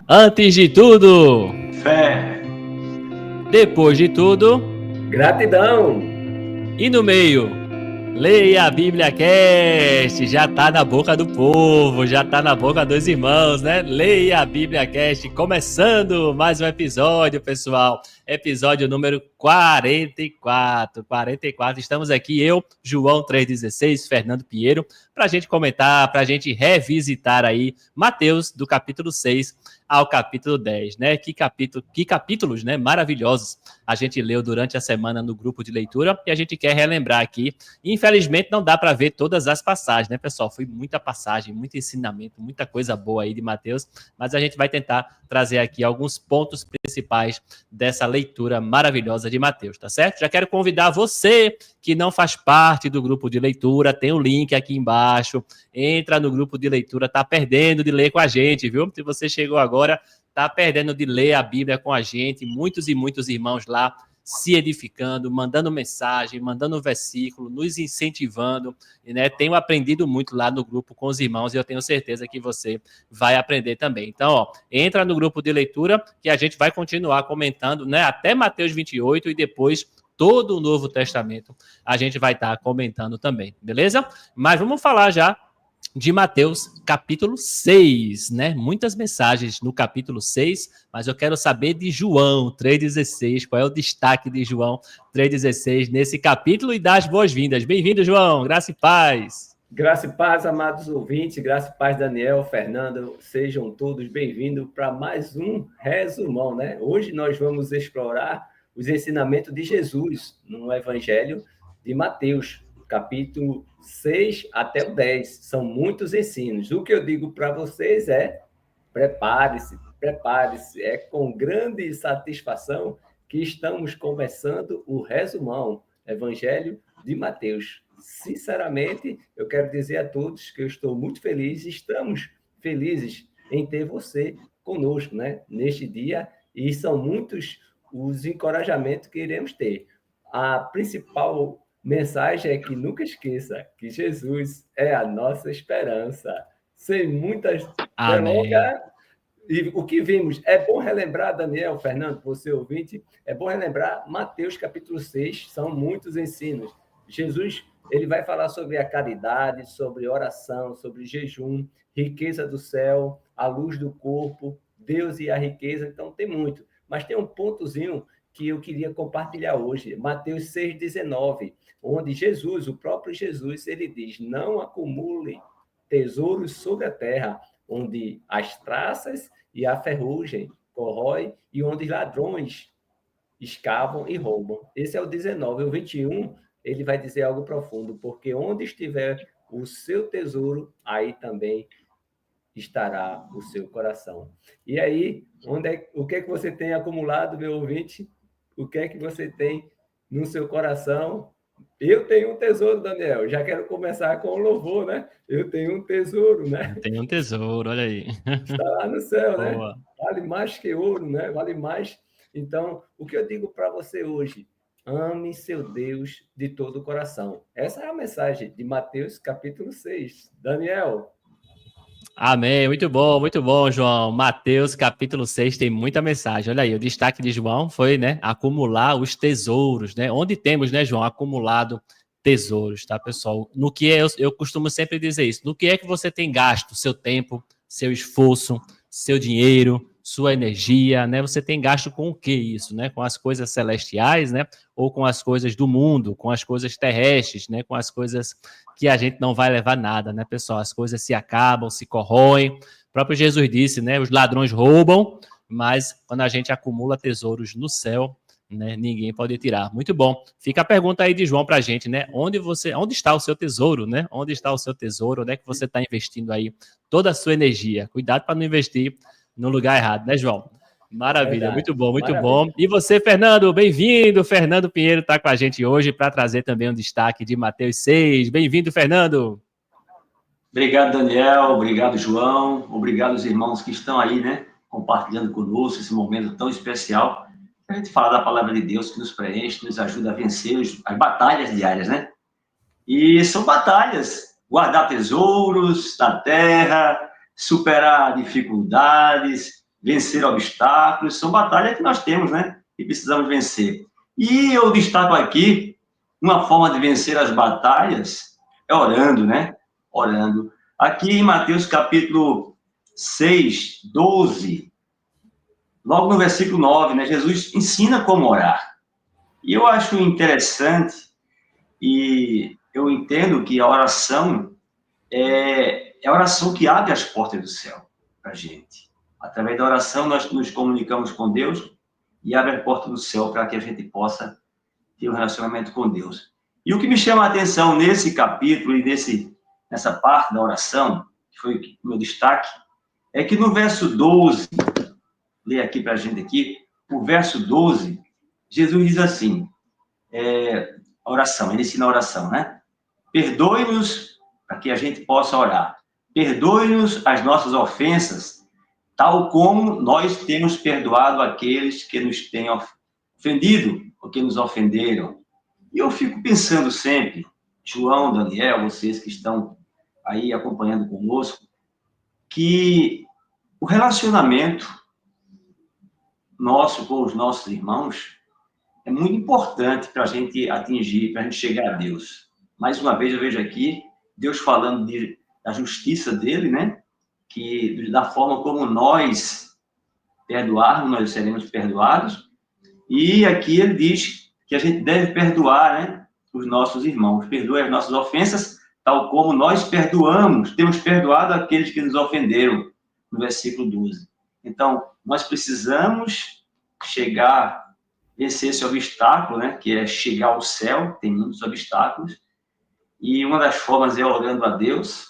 Antes de tudo, Fé. depois de tudo Gratidão. e no meio, leia a Bíblia Cast, já tá na boca do povo, já tá na boca dos irmãos, né? Leia a Bíblia Cast, começando mais um episódio, pessoal. Episódio número 44. Estamos aqui, eu, João 316, Fernando Pinheiro, pra gente comentar, pra gente revisitar aí Mateus, do capítulo 6 ao capítulo 10, né? Que capítulos, né? Maravilhosos a gente leu durante a semana no grupo de leitura e a gente quer relembrar aqui. Infelizmente não dá para ver todas as passagens, né, pessoal? Foi muita passagem, muito ensinamento, muita coisa boa aí de Mateus, mas a gente vai tentar trazer aqui alguns pontos principais dessa leitura maravilhosa de Mateus, tá certo? Já quero convidar você que não faz parte do grupo de leitura, tem o link aqui embaixo, entra no grupo de leitura, tá perdendo de ler com a gente, viu? Se você chegou agora, tá perdendo de ler a Bíblia com a gente, muitos e muitos irmãos lá se edificando, mandando mensagem, mandando versículo, nos incentivando, né? Tenho aprendido muito lá no grupo com os irmãos e eu tenho certeza que você vai aprender também. Então, ó, entra no grupo de leitura que a gente vai continuar comentando, né? Até Mateus 28 e depois todo o Novo Testamento a gente vai estar comentando também, beleza? Mas vamos falar já de Mateus, capítulo 6, né? Muitas mensagens no capítulo 6, mas eu quero saber de João 3,16. Qual é o destaque de João 3,16 nesse capítulo e dar as boas-vindas. Bem-vindo, João. Graça e paz. Graça e paz, amados ouvintes. Graça e paz, Daniel, Fernando. Sejam todos bem-vindos para mais um resumão, né? Hoje nós vamos explorar os ensinamentos de Jesus no Evangelho de Mateus, capítulo 6 até o 10. São muitos ensinos. O que eu digo para vocês é: prepare-se, prepare-se. É com grande satisfação que estamos começando o resumão, Evangelho de Mateus. Sinceramente, eu quero dizer a todos que eu estou muito feliz, estamos felizes em ter você conosco, né, neste dia, e são muitos os encorajamentos que iremos ter. A principal mensagem é que nunca esqueça que Jesus é a nossa esperança. Sem muitas Amém. delongas, e o que vimos, é bom relembrar, Daniel, Fernando, você ouvinte, é bom relembrar Mateus capítulo 6, são muitos ensinos. Jesus, ele vai falar sobre a caridade, sobre oração, sobre jejum, riqueza do céu, a luz do corpo, Deus e a riqueza, então tem muito. Mas tem um pontozinho que eu queria compartilhar hoje, Mateus 6,19, onde Jesus, o próprio Jesus, ele diz, não acumule tesouros sobre a terra, onde as traças e a ferrugem corrói e onde os ladrões escavam e roubam. Esse é o 19. O 21, ele vai dizer algo profundo, porque onde estiver o seu tesouro, aí também estará o seu coração. E aí, o que é que você tem acumulado, meu ouvinte? O que é que você tem no seu coração? Eu tenho um tesouro, Daniel. Já quero começar com o louvor, né? Eu tenho um tesouro, né? Tem um tesouro, olha aí. Está lá no céu, né? Boa. Vale mais que ouro, né? Vale mais. Então, o que eu digo para você hoje? Ame seu Deus de todo o coração. Essa é a mensagem de Mateus capítulo 6. Daniel. Amém. Muito bom, João. Mateus, capítulo 6 tem muita mensagem. Olha aí, o destaque de João foi, né, acumular os tesouros, né? Onde temos, né, João, acumulado tesouros, tá, pessoal? No que eu costumo sempre dizer isso. No que é que você tem gasto seu tempo, seu esforço, seu dinheiro, sua energia, né? Você tem gasto com o que isso, né? Com as coisas celestiais, né? Ou com as coisas do mundo, com as coisas terrestres, né? Com as coisas que a gente não vai levar nada, né, pessoal? As coisas se acabam, se corroem. O próprio Jesus disse, né? Os ladrões roubam, mas quando a gente acumula tesouros no céu, né, ninguém pode tirar. Muito bom. Fica a pergunta aí de João para a gente, né? Onde está o seu tesouro, né? Onde está o seu tesouro? Onde é que você está investindo aí toda a sua energia? Cuidado para não investir no lugar errado, né, João? Maravilha, Verdade. muito bom, muito bom. Maravilha. E você, Fernando, bem-vindo. Fernando Pinheiro está com a gente hoje para trazer também um destaque de Mateus 6. Bem-vindo, Fernando. Obrigado, Daniel. Obrigado, João. Obrigado aos irmãos que estão aí, né? Compartilhando conosco esse momento tão especial. A gente fala da palavra de Deus que nos preenche, nos ajuda a vencer as batalhas diárias, né? E são batalhas. Guardar tesouros da terra, superar dificuldades, vencer obstáculos, são batalhas que nós temos, né? E precisamos vencer. E eu destaco aqui, uma forma de vencer as batalhas é orando, né? Orando. Aqui em Mateus capítulo 6, 12, logo no versículo 9, né? Jesus ensina como orar. E eu acho interessante, e eu entendo que a oração é a oração que abre as portas do céu para a gente. Através da oração, nós nos comunicamos com Deus e abre a porta do céu para que a gente possa ter um relacionamento com Deus. E o que me chama a atenção nesse capítulo e nessa parte da oração, que foi o meu destaque, é que no verso 12, lê aqui para a gente aqui, o verso 12, Jesus diz assim, a oração, ele ensina a oração, né? Perdoe-nos, para que a gente possa orar. Perdoe-nos as nossas ofensas, tal como nós temos perdoado aqueles que nos têm ofendido, ou que nos ofenderam. E eu fico pensando sempre, João, Daniel, vocês que estão aí acompanhando conosco, que o relacionamento nosso com os nossos irmãos é muito importante para a gente atingir, para a gente chegar a Deus. Mais uma vez eu vejo aqui Deus falando da justiça dele, né? Que da forma como nós perdoarmos, nós seremos perdoados. E aqui ele diz que a gente deve perdoar, né? Os nossos irmãos. Perdoe as nossas ofensas, tal como nós perdoamos, temos perdoado aqueles que nos ofenderam, no versículo 12. Então, nós precisamos chegar, vencer esse obstáculo, né? Que é chegar ao céu, tem muitos obstáculos, e uma das formas é orando a Deus,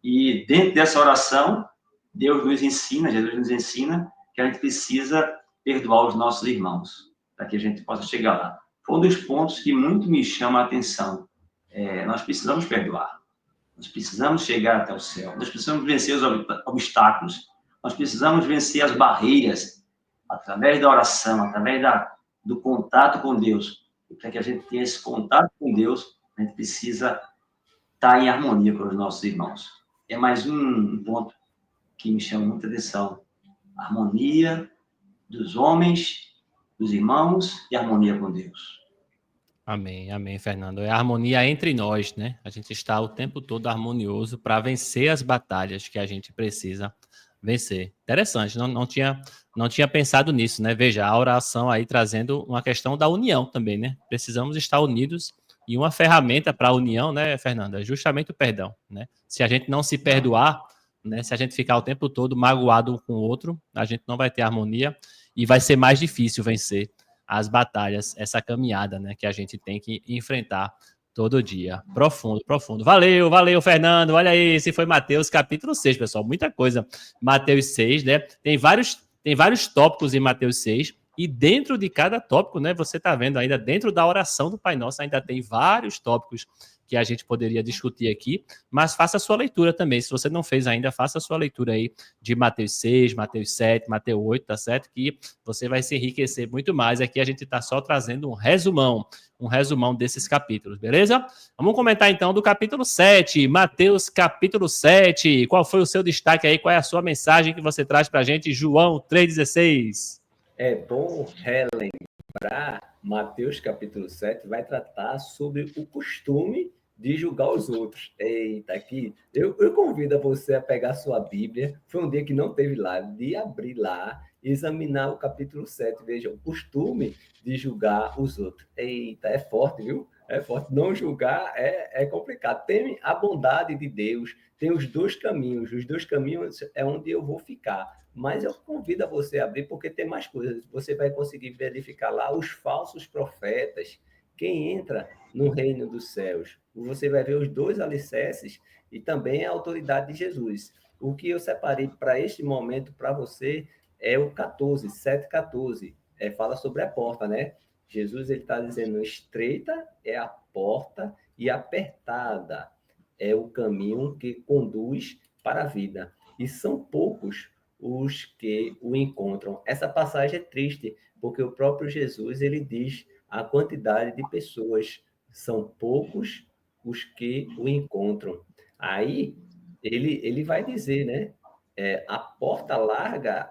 e dentro dessa oração, Deus nos ensina, Jesus nos ensina, que a gente precisa perdoar os nossos irmãos, para que a gente possa chegar lá. Foi um dos pontos que muito me chama a atenção. Nós precisamos perdoar, nós precisamos chegar até o céu, nós precisamos vencer os obstáculos, nós precisamos vencer as barreiras, através da oração, através do contato com Deus. E para que a gente tenha esse contato com Deus, a gente precisa estar em harmonia com os nossos irmãos. É mais um ponto que me chama muita atenção. A harmonia dos homens, dos irmãos e a harmonia com Deus. Amém, amém, Fernando. É a harmonia entre nós, né? A gente está o tempo todo harmonioso para vencer as batalhas que a gente precisa vencer. Interessante, não tinha pensado nisso, né? Veja, a oração aí trazendo uma questão da união também, né? Precisamos estar unidos e uma ferramenta para a união, né, Fernando? É justamente o perdão, né? Se a gente não se perdoar, né? Se a gente ficar o tempo todo magoado um com o outro, a gente não vai ter harmonia e vai ser mais difícil vencer as batalhas, essa caminhada, né, que a gente tem que enfrentar todo dia. Profundo, profundo. Valeu, Fernando. Olha aí, esse foi Mateus capítulo 6, pessoal. Muita coisa. Mateus 6, né? Tem vários tópicos em Mateus 6, e dentro de cada tópico, né, você está vendo ainda, dentro da oração do Pai Nosso, ainda tem vários tópicos que a gente poderia discutir aqui, mas faça a sua leitura também. Se você não fez ainda, faça a sua leitura aí de Mateus 6, Mateus 7, Mateus 8, tá certo? Que você vai se enriquecer muito mais. Aqui a gente está só trazendo um resumão desses capítulos, beleza? Vamos comentar então do capítulo 7, Mateus capítulo 7. Qual foi o seu destaque aí? Qual é a sua mensagem que você traz para a gente? João 3,16. É bom relembrar, Mateus capítulo 7 vai tratar sobre o costume de julgar os outros. Eita, aqui, eu convido a você a pegar sua Bíblia, foi um dia que não teve lá, de abrir lá, examinar o capítulo 7, veja, o costume de julgar os outros. Eita, é forte, viu? É forte. Não julgar é complicado. Tem a bondade de Deus, tem os dois caminhos é onde eu vou ficar. Mas eu convido a você a abrir, porque tem mais coisas. Você vai conseguir verificar lá os falsos profetas, quem entra no reino dos céus. Você vai ver os dois alicerces e também a autoridade de Jesus. O que eu separei para este momento para você é o 14, 7,14. Fala sobre a porta, né? Jesus está dizendo, estreita é a porta e apertada é o caminho que conduz para a vida. E são poucos os que o encontram. Essa passagem é triste, porque o próprio Jesus ele diz a quantidade de pessoas, são poucos os que o encontram. Aí ele vai dizer, né? A porta larga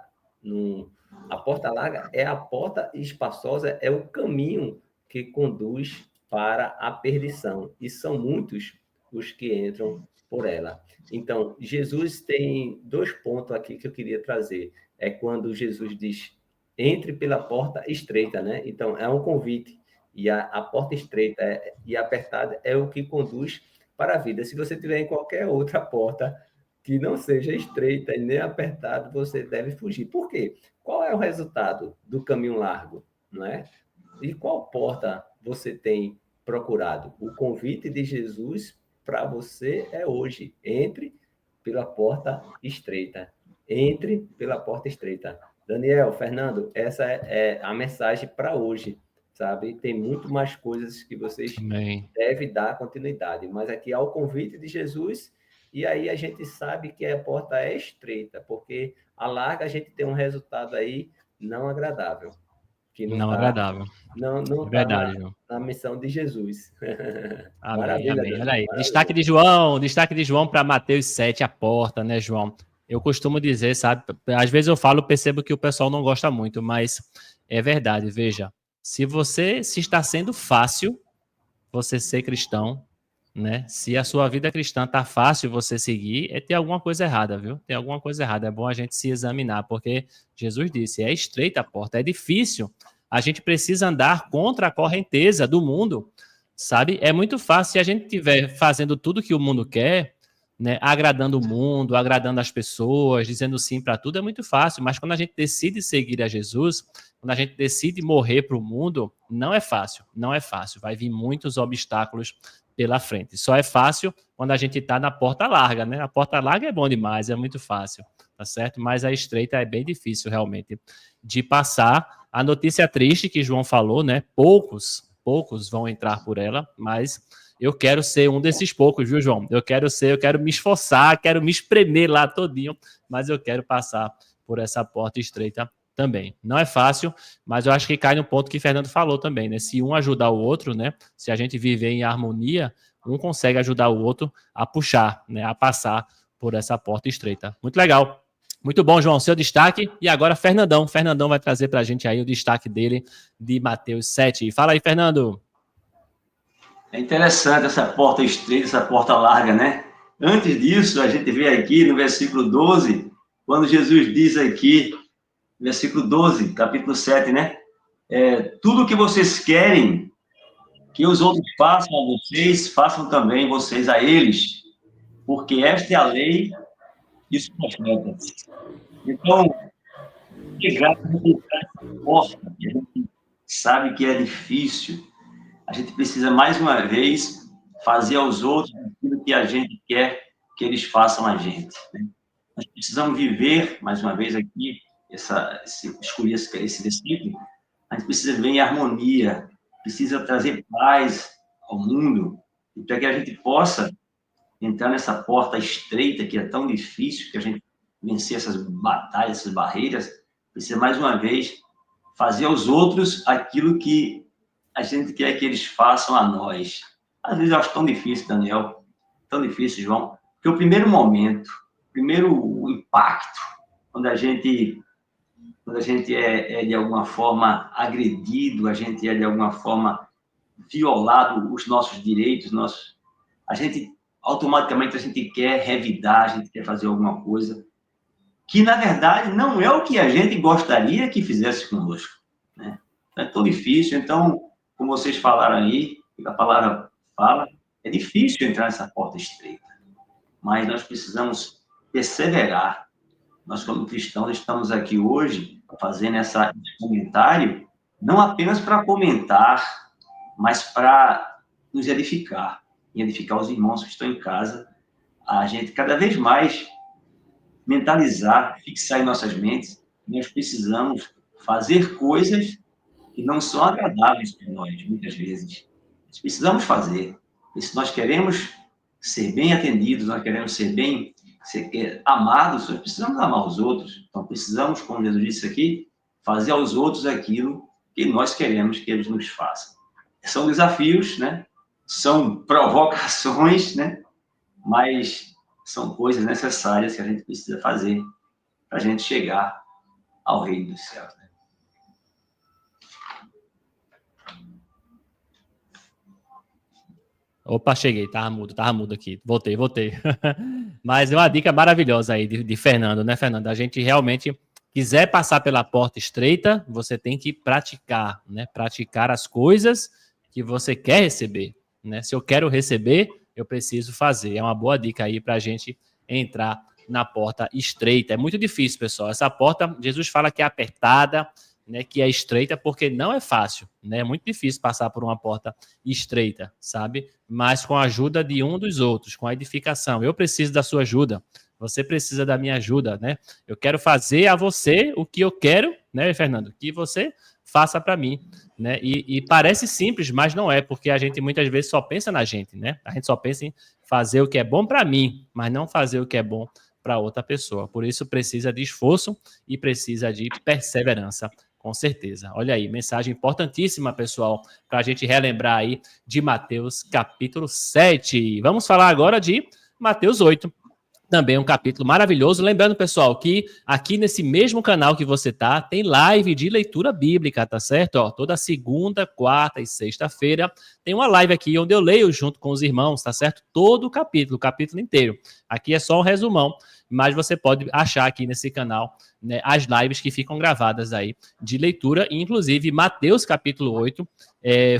A porta larga é a porta espaçosa, é o caminho que conduz para a perdição. E são muitos os que entram por ela. Então, Jesus tem 2 pontos aqui que eu queria trazer. É quando Jesus diz, entre pela porta estreita, né? Então, é um convite. E a porta estreita e apertada é o que conduz para a vida. Se você tiver em qualquer outra porta que não seja estreita e nem apertada, você deve fugir. Por quê? Qual é o resultado do caminho largo, não é? E qual porta você tem procurado? O convite de Jesus para você é hoje. Entre pela porta estreita. Entre pela porta estreita. Daniel, Fernando, essa é a mensagem para hoje, sabe? Tem muito mais coisas que vocês Amém. devem dar continuidade, mas aqui há o convite de Jesus e aí a gente sabe que a porta é estreita, porque a larga a gente tem um resultado aí não agradável, que não Não está agradável. não É tá verdade, João. na missão de Jesus. Amém, Maravilha, amém. Olha Daniel, aí. maravilha. Destaque de João para Mateus 7, a porta, né, João? Eu costumo dizer, sabe? Às vezes eu falo, percebo que o pessoal não gosta muito, mas é verdade. Veja, se está sendo fácil você ser cristão, né? Se a sua vida cristã tá fácil você seguir, tem alguma coisa errada, viu? Tem alguma coisa errada. É bom a gente se examinar, porque Jesus disse, é estreita a porta, é difícil. A gente precisa andar contra a correnteza do mundo, sabe? É muito fácil se a gente estiver fazendo tudo que o mundo quer, né? Agradando o mundo, agradando as pessoas, dizendo sim para tudo, é muito fácil. Mas quando a gente decide seguir a Jesus, quando a gente decide morrer para o mundo, não é fácil, não é fácil. Vai vir muitos obstáculos pela frente. Só é fácil quando a gente está na porta larga, né? A porta larga é bom demais, é muito fácil, tá certo? Mas a estreita é bem difícil, realmente, de passar. A notícia triste que João falou, né? Poucos vão entrar por ela, mas eu quero ser um desses poucos, viu, João? Eu quero me esforçar, quero me espremer lá todinho, mas eu quero passar por essa porta estreita também. Não é fácil, mas eu acho que cai no ponto que o Fernando falou também, né? Se um ajudar o outro, né? Se a gente viver em harmonia, um consegue ajudar o outro a puxar, né? A passar por essa porta estreita. Muito legal. Muito bom, João, seu destaque. E agora, Fernandão. Fernandão vai trazer para a gente aí o destaque dele de Mateus 7. Fala aí, Fernando. É interessante essa porta estreita, essa porta larga, né? Antes disso, a gente vê aqui no versículo 12, quando Jesus diz aqui, versículo 12, capítulo 7, né? Tudo que vocês querem que os outros façam a vocês, façam também vocês a eles, porque esta é a lei e os profetas. Então, que graça a gente entrar nessa porta, que a gente sabe que é difícil. A gente precisa, mais uma vez, fazer aos outros aquilo que a gente quer que eles façam a gente. Né? Nós precisamos viver, mais uma vez aqui, escolhi esse versículo, a gente precisa viver em harmonia, precisa trazer paz ao mundo, e para que a gente possa entrar nessa porta estreita, que é tão difícil, que a gente vencer essas batalhas, essas barreiras, precisa, mais uma vez, fazer aos outros aquilo que a gente quer que eles façam a nós. Às vezes eu acho tão difícil, Daniel, tão difícil, João, porque o primeiro momento, o primeiro impacto, quando a gente é de alguma forma agredido, a gente é de alguma forma violado os nossos direitos, a gente automaticamente a gente quer revidar, a gente quer fazer alguma coisa que na verdade não é o que a gente gostaria que fizesse conosco, né? É tão difícil, então, como vocês falaram aí, a palavra fala, é difícil entrar nessa porta estreita, mas nós precisamos perseverar. Nós, como cristãos, estamos aqui hoje fazendo esse comentário, não apenas para comentar, mas para nos edificar, e edificar os irmãos que estão em casa, a gente cada vez mais mentalizar, fixar em nossas mentes, nós precisamos fazer coisas que não são agradáveis para nós, muitas vezes. Nós precisamos fazer. E se nós queremos ser bem atendidos, nós queremos ser amados, nós precisamos amar os outros. Então, precisamos, como Jesus disse aqui, fazer aos outros aquilo que nós queremos que eles nos façam. São desafios, né? São provocações, né? Mas são coisas necessárias que a gente precisa fazer para a gente chegar ao reino dos céus. Né? Opa, cheguei, tava mudo aqui. Voltei. Mas é uma dica maravilhosa aí de Fernando, né, Fernando? A gente realmente quiser passar pela porta estreita, você tem que praticar, né? Praticar as coisas que você quer receber, né? Se eu quero receber, eu preciso fazer. É uma boa dica aí para a gente entrar na porta estreita. É muito difícil, pessoal. Essa porta, Jesus fala que é apertada, né, que é estreita, porque não é fácil, né? É muito difícil passar por uma porta estreita, sabe? Mas com a ajuda de um dos outros, com a edificação. Eu preciso da sua ajuda, você precisa da minha ajuda, né? Eu quero fazer a você o que eu quero, né, Fernando? Que você faça para mim, né? E parece simples, mas não é, porque a gente muitas vezes só pensa na gente, né? A gente só pensa em fazer o que é bom para mim, mas não fazer o que é bom para outra pessoa. Por isso precisa de esforço e precisa de perseverança. Com certeza. Olha aí, mensagem importantíssima, pessoal, para a gente relembrar aí de Mateus capítulo 7. Vamos falar agora de Mateus 8. Também um capítulo maravilhoso. Lembrando, pessoal, que aqui nesse mesmo canal que você tá, tem live de leitura bíblica, tá certo? Ó, toda segunda, quarta e sexta-feira tem uma live aqui onde eu leio junto com os irmãos, tá certo? Todo o capítulo inteiro. Aqui é só um resumão, mas você pode achar aqui nesse canal, né, as lives que ficam gravadas aí de leitura, inclusive Mateus capítulo 8,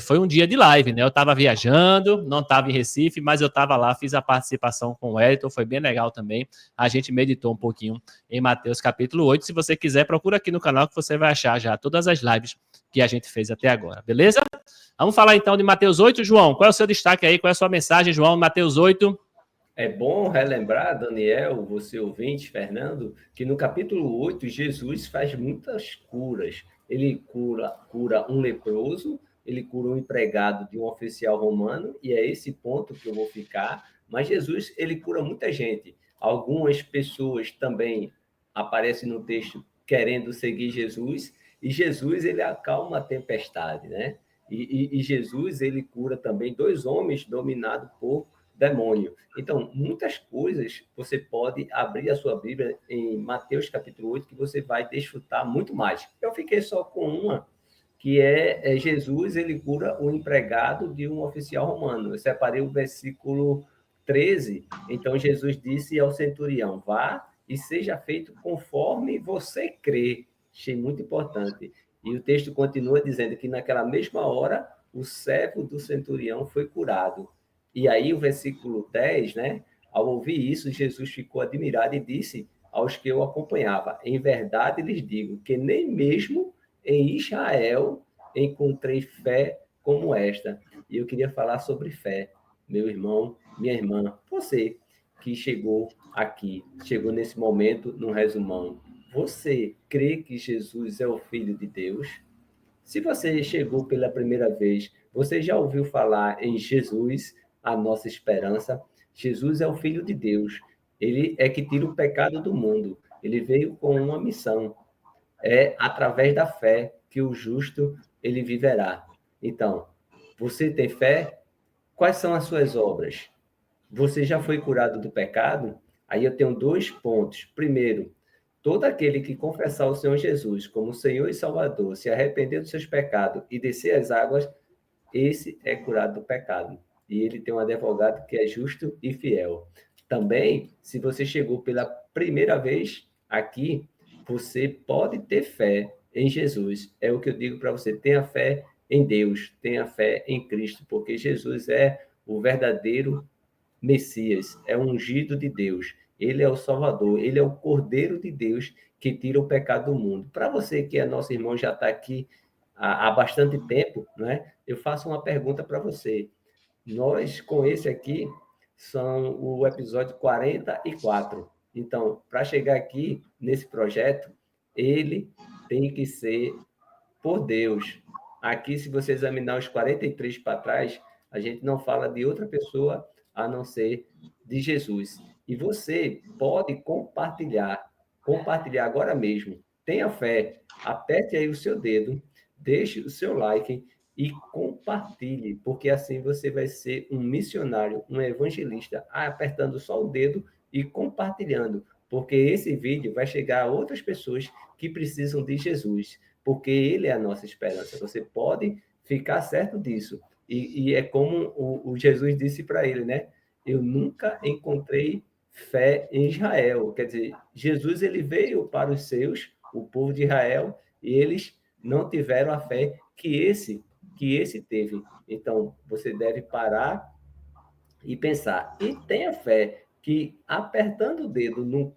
foi um dia de live, né? Eu estava viajando, não estava em Recife, mas eu estava lá, fiz a participação com o Elton, foi bem legal também. A gente meditou um pouquinho em Mateus capítulo 8. Se você quiser, procura aqui no canal que você vai achar já todas as lives que a gente fez até agora, beleza? Vamos falar então de Mateus 8, João. Qual é o seu destaque aí? Qual é a sua mensagem, João, Mateus 8? É bom relembrar, Daniel, você ouvinte, Fernando, que no capítulo 8, Jesus faz muitas curas. Ele cura um leproso, ele cura um empregado de um oficial romano, e é esse ponto que eu vou ficar. Mas Jesus, ele cura muita gente. Algumas pessoas também aparecem no texto querendo seguir Jesus, e Jesus, ele acalma a tempestade, né? E Jesus, ele cura também 2 homens dominados por demônio. Então, muitas coisas você pode abrir a sua Bíblia em Mateus capítulo 8, que você vai desfrutar muito mais. Eu fiquei só com uma, que é Jesus, ele cura o empregado de um oficial romano. Eu separei o versículo 13. Então, Jesus disse ao centurião, vá e seja feito conforme você crê. Achei muito importante. E o texto continua dizendo que naquela mesma hora, o servo do centurião foi curado. E aí o versículo 10, né? Ao ouvir isso, Jesus ficou admirado e disse aos que o acompanhava, em verdade lhes digo que nem mesmo em Israel encontrei fé como esta. E eu queria falar sobre fé, meu irmão, minha irmã, você que chegou aqui, chegou nesse momento no resumão. Você crê que Jesus é o Filho de Deus? Se você chegou pela primeira vez, você já ouviu falar em Jesus, a nossa esperança? Jesus é o Filho de Deus. Ele é que tira o pecado do mundo. Ele veio com uma missão. É através da fé que o justo ele viverá. Então, você tem fé? Quais são as suas obras? Você já foi curado do pecado? Aí eu tenho 2 pontos. Primeiro, todo aquele que confessar o Senhor Jesus como Senhor e Salvador, se arrepender dos seus pecados e descer as águas, esse é curado do pecado. E ele tem um advogado que é justo e fiel. Também, se você chegou pela primeira vez aqui, você pode ter fé em Jesus. É o que eu digo para você. Tenha fé em Deus, tenha fé em Cristo, porque Jesus é o verdadeiro Messias, é o ungido de Deus. Ele é o Salvador, ele é o Cordeiro de Deus que tira o pecado do mundo. Para você que é nosso irmão, já está aqui há bastante tempo, né? Eu faço uma pergunta para você. Nós, com esse aqui, são o episódio 44. Então, para chegar aqui nesse projeto, ele tem que ser por Deus. Aqui, se você examinar os 43 para trás, a gente não fala de outra pessoa a não ser de Jesus. E você pode compartilhar agora mesmo. Tenha fé, aperte aí o seu dedo, deixe o seu like e compartilhe, porque assim você vai ser um missionário, um evangelista, apertando só o dedo e compartilhando. porque esse vídeo vai chegar a outras pessoas que precisam de Jesus, porque ele é a nossa esperança. Você pode ficar certo disso. E é como o Jesus disse para ele, né? Eu nunca encontrei fé em Israel. Quer dizer, Jesus ele veio para os seus, o povo de Israel, e eles não tiveram a fé que esse teve. Então, você deve parar e pensar. E tenha fé que, apertando o dedo no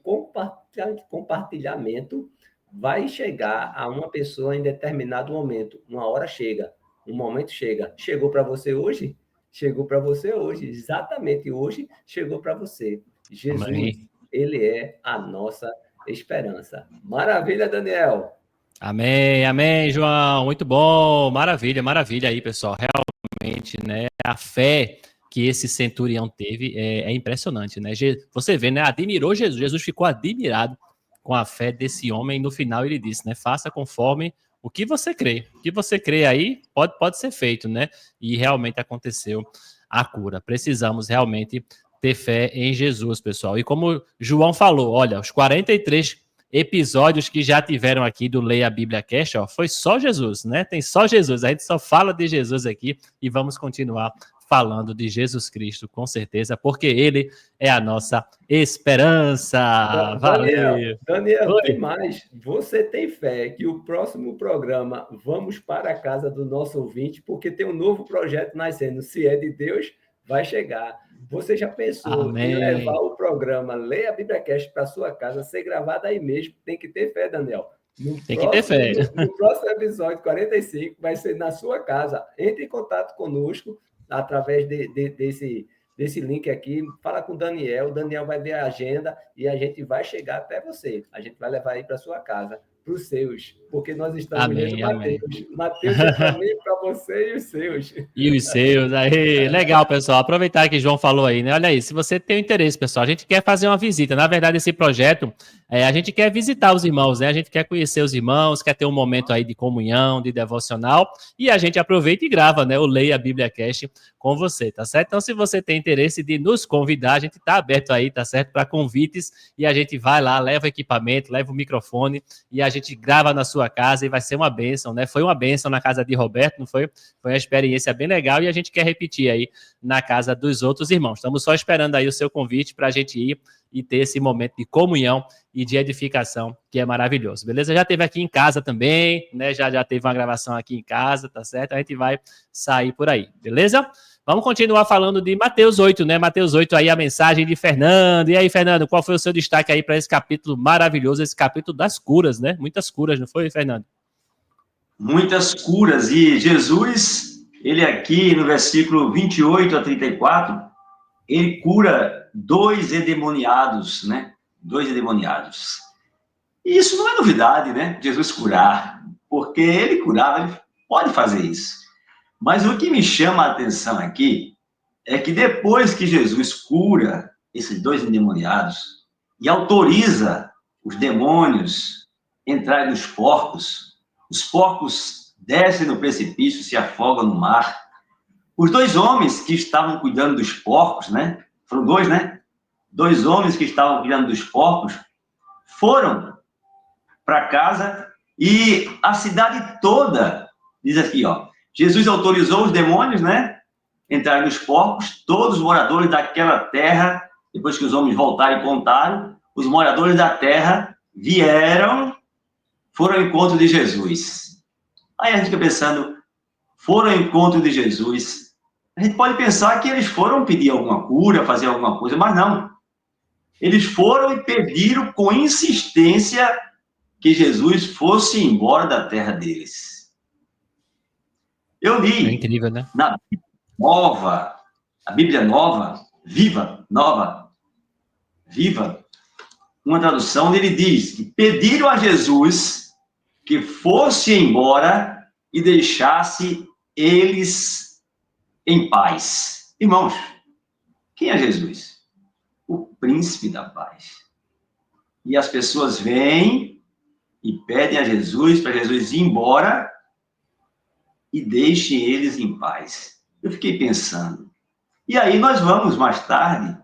compartilhamento, vai chegar a uma pessoa em determinado momento. Uma hora chega, um momento chega. Chegou para você hoje? Chegou para você hoje. Exatamente hoje chegou para você. Jesus, Amém. ele é a nossa esperança. Maravilha, Daniel! Amém, amém, João. Muito bom. Maravilha, maravilha aí, pessoal. Realmente, né? A fé que esse centurião teve é impressionante, né? Você vê, né? Admirou Jesus. Jesus ficou admirado com a fé desse homem. E no final ele disse, né? Faça conforme o que você crê. O que você crê aí pode ser feito, né? E realmente aconteceu a cura. Precisamos realmente ter fé em Jesus, pessoal. E como João falou, olha, os 43 episódios que já tiveram aqui do Leia a Bíblia Cast, ó, foi só Jesus, né? Tem só Jesus. A gente só fala de Jesus aqui e vamos continuar falando de Jesus Cristo, com certeza, porque ele é a nossa esperança. Valeu! Daniel, tem Oi. mais. Você tem fé que o próximo programa vamos para a casa do nosso ouvinte, porque tem um novo projeto nascendo. Se é de Deus, vai chegar. Você já pensou em levar Amém. o programa Leia a Bíblia Cast para sua casa, ser gravado aí mesmo? Tem que ter fé, Daniel. Tem que ter fé. No próximo episódio 45, vai ser na sua casa. Entre em contato conosco através desse link aqui. Fala com o Daniel vai ver a agenda e a gente vai chegar até você. A gente vai levar aí para sua casa, para os seus, porque nós estamos Amém, lendo amém. Mateus é para mim, para você e os seus. E os seus, aí, legal, pessoal. Aproveitar que o João falou aí, né? Olha aí, se você tem interesse, pessoal, a gente quer fazer uma visita. Na verdade, esse projeto, a gente quer visitar os irmãos, né? A gente quer conhecer os irmãos, quer ter um momento aí de comunhão, de devocional, e a gente aproveita e grava, né? O Leia a Bíblia Cast com você, tá certo? Então, se você tem interesse de nos convidar, a gente tá aberto aí, tá certo? Para convites, e a gente vai lá, leva equipamento, leva o microfone, e a gente grava na sua casa, e vai ser uma bênção, né? Foi uma bênção na casa de Roberto, não foi? Foi uma experiência bem legal e a gente quer repetir aí na casa dos outros irmãos. Estamos só esperando aí o seu convite para a gente ir e ter esse momento de comunhão e de edificação, que é maravilhoso, beleza? Já teve aqui em casa também, né? Já teve uma gravação aqui em casa, tá certo? A gente vai sair por aí, beleza? Vamos continuar falando de Mateus 8, né? Mateus 8 aí, a mensagem de Fernando. E aí, Fernando, qual foi o seu destaque aí para esse capítulo maravilhoso, esse capítulo das curas, né? Muitas curas, não foi, Fernando? Muitas curas. E Jesus, ele aqui no versículo 28 a 34, ele cura 2 endemoniados, né? 2 endemoniados. E isso não é novidade, né? Jesus curar, porque ele curava, ele pode fazer isso. Mas o que me chama a atenção aqui é que depois que Jesus cura esses 2 endemoniados e autoriza os demônios a entrarem nos porcos, os porcos descem no precipício, se afogam no mar. Os 2 homens que estavam cuidando dos porcos, né? Foram 2, né? 2 homens que estavam cuidando dos porcos foram para casa e a cidade toda, diz aqui, ó, Jesus autorizou os demônios, né? Entrarem nos porcos, todos os moradores daquela terra, depois que os homens voltaram e contaram, os moradores da terra foram ao encontro de Jesus. Aí a gente fica pensando, foram ao encontro de Jesus. A gente pode pensar que eles foram pedir alguma cura, fazer alguma coisa, mas não. Eles foram e pediram com insistência que Jesus fosse embora da terra deles. Eu li É incrível, né? na Bíblia Nova, a Bíblia Nova, Viva, uma tradução onde ele diz que pediram a Jesus que fosse embora e deixasse eles em paz. Irmãos, quem é Jesus? O príncipe da paz. E as pessoas vêm e pedem a Jesus para Jesus ir embora e deixe eles em paz. Eu fiquei pensando. E aí nós vamos, mais tarde,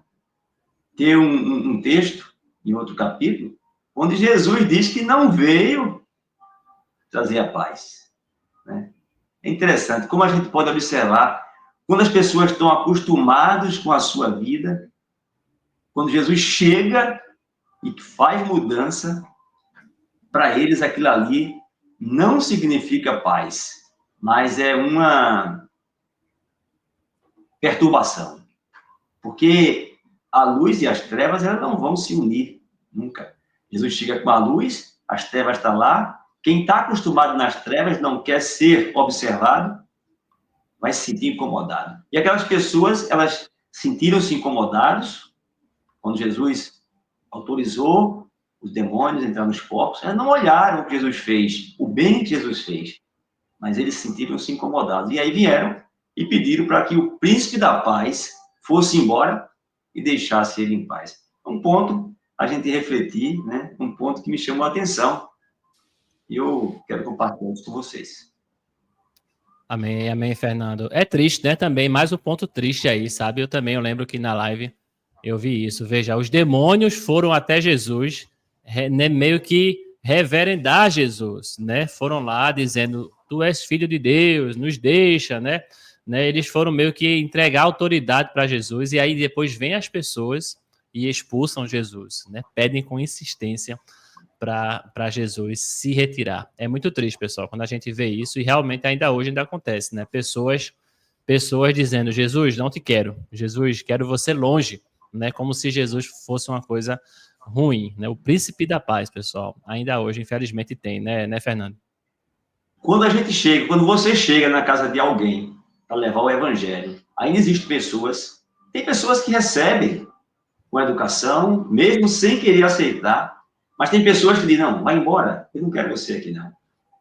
ter um texto em outro capítulo, onde Jesus diz que não veio trazer a paz, né? É interessante como a gente pode observar quando as pessoas estão acostumadas com a sua vida, quando Jesus chega e faz mudança, para eles aquilo ali não significa paz, mas é uma perturbação. Porque a luz e as trevas, elas não vão se unir nunca. Jesus chega com a luz, as trevas estão lá, quem está acostumado nas trevas não quer ser observado, vai se sentir incomodado. E aquelas pessoas, elas sentiram-se incomodados quando Jesus autorizou os demônios a entrar nos corpos. Elas não olharam o que Jesus fez, o bem que Jesus fez, mas eles sentiram-se incomodados. E aí vieram e pediram para que o príncipe da paz fosse embora e deixasse ele em paz. Um ponto a gente refletir, né? Um ponto que me chamou a atenção. E eu quero compartilhar isso com vocês. Amém, amém, Fernando. É triste, né, também, mais um ponto triste aí, sabe? Eu lembro que na live eu vi isso. Veja, os demônios foram até Jesus, né, meio que reverendar Jesus, né? Foram lá dizendo, tu és filho de Deus, nos deixa, né? Eles foram meio que entregar autoridade para Jesus, e aí depois vêm as pessoas e expulsam Jesus, né? Pedem com insistência para Jesus se retirar. É muito triste, pessoal, quando a gente vê isso, e realmente ainda hoje ainda acontece, né? Pessoas dizendo, Jesus, não te quero. Jesus, quero você longe, né? Como se Jesus fosse uma coisa ruim, né? O príncipe da paz, pessoal. Ainda hoje, infelizmente, tem, né, Fernando? Quando você chega na casa de alguém para levar o evangelho, ainda existem pessoas, tem pessoas que recebem com educação, mesmo sem querer aceitar, mas tem pessoas que dizem, não, vai embora, eu não quero você aqui, não.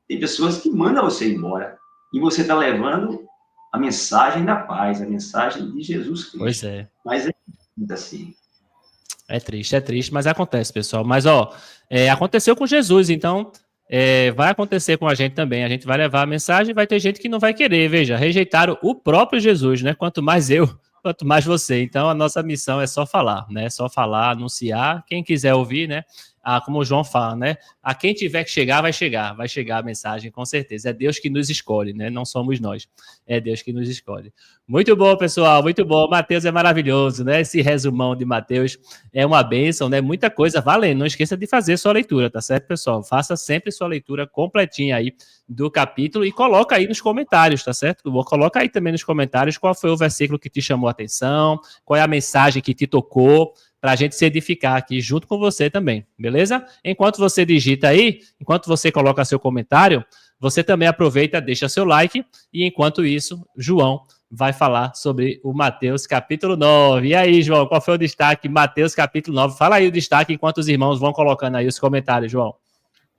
Tem pessoas que mandam você embora, e você está levando a mensagem da paz, a mensagem de Jesus Cristo. Pois é. Mas é assim. É triste, mas acontece, pessoal. Mas, aconteceu com Jesus, então vai acontecer com a gente também. A gente vai levar a mensagem e vai ter gente que não vai querer. Veja, rejeitaram o próprio Jesus, né? Quanto mais eu, quanto mais você. Então, a nossa missão é só falar, né? Só falar, anunciar. Quem quiser ouvir, né? Como o João fala, né? A quem tiver que chegar, vai chegar a mensagem, com certeza. É Deus que nos escolhe, né? Não somos nós. É Deus que nos escolhe. Muito bom, pessoal, muito bom. Mateus é maravilhoso, né? Esse resumão de Mateus é uma bênção, né? Muita coisa valendo. Não esqueça de fazer sua leitura, tá certo, pessoal? Faça sempre sua leitura completinha aí do capítulo e coloca aí nos comentários, tá certo? Coloca aí também nos comentários qual foi o versículo que te chamou a atenção, qual é a mensagem que te tocou, para a gente se edificar aqui junto com você também, beleza? Enquanto você digita aí, enquanto você coloca seu comentário, você também aproveita, deixa seu like, e enquanto isso, João vai falar sobre o Mateus capítulo 9. E aí, João, qual foi o destaque? Mateus capítulo 9. Fala aí o destaque enquanto os irmãos vão colocando aí os comentários, João.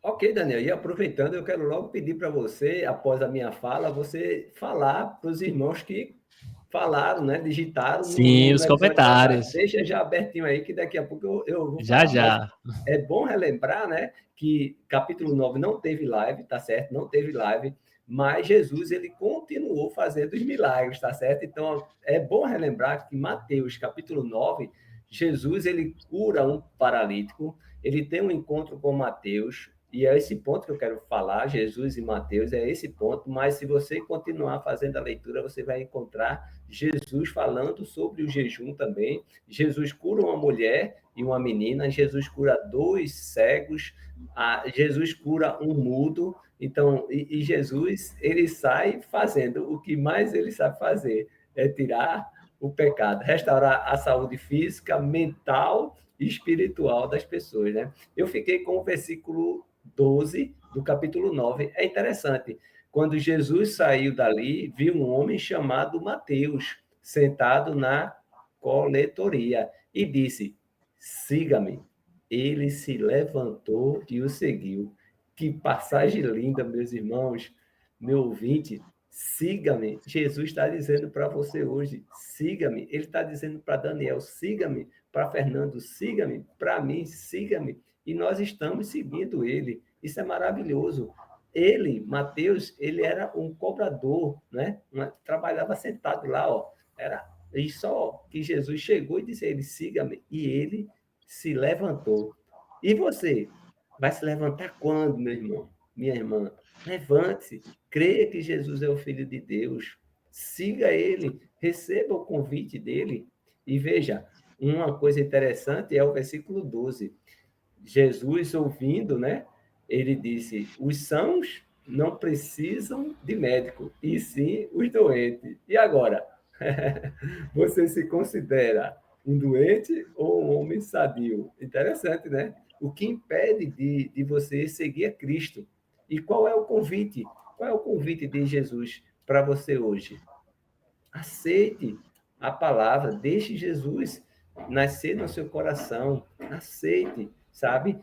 Ok, Daniel. E aproveitando, eu quero logo pedir para você, após a minha fala, você falar para os irmãos que falaram, né? Digitaram Sim, os comentários. Passado. Deixa já abertinho aí, que daqui a pouco eu vou falar. Já. É bom relembrar, né? Que capítulo 9 não teve live, tá certo? Não teve live, mas Jesus, ele continuou fazendo os milagres, tá certo? Então, é bom relembrar que Mateus, capítulo 9, Jesus, ele cura um paralítico, ele tem um encontro com Mateus, e é esse ponto que eu quero falar, Jesus e Mateus, é esse ponto, mas se você continuar fazendo a leitura, você vai encontrar Jesus falando sobre o jejum também. Jesus cura uma mulher e uma menina, Jesus cura 2 cegos, Jesus cura um mudo. Então, e Jesus, ele sai fazendo o que mais ele sabe fazer, é tirar o pecado, restaurar a saúde física, mental e espiritual das pessoas, né? Eu fiquei com o versículo 12 do capítulo 9. É interessante. Quando Jesus saiu dali, viu um homem chamado Mateus, sentado na coletoria, e disse, siga-me. Ele se levantou e o seguiu. Que passagem linda, meus irmãos, meu ouvinte, siga-me. Jesus está dizendo para você hoje, siga-me. Ele está dizendo para Daniel, siga-me. Para Fernando, siga-me. Para mim, siga-me. E nós estamos seguindo ele. Isso é maravilhoso. Ele, Mateus, ele era um cobrador, né? Trabalhava sentado lá, ó. E só que Jesus chegou e disse a ele, siga-me. E ele se levantou. E você? Vai se levantar quando, meu irmão? Minha irmã? Levante-se. Creia que Jesus é o Filho de Deus. Siga ele. Receba o convite dele. E veja, uma coisa interessante é o versículo 12. Jesus, ouvindo, né? Ele disse, os sãos não precisam de médico, e sim os doentes. E agora? Você se considera um doente ou um homem sadio? Interessante, né? O que impede de você seguir a Cristo? E qual é o convite? Qual é o convite de Jesus para você hoje? Aceite a palavra, deixe Jesus nascer no seu coração, aceite, sabe?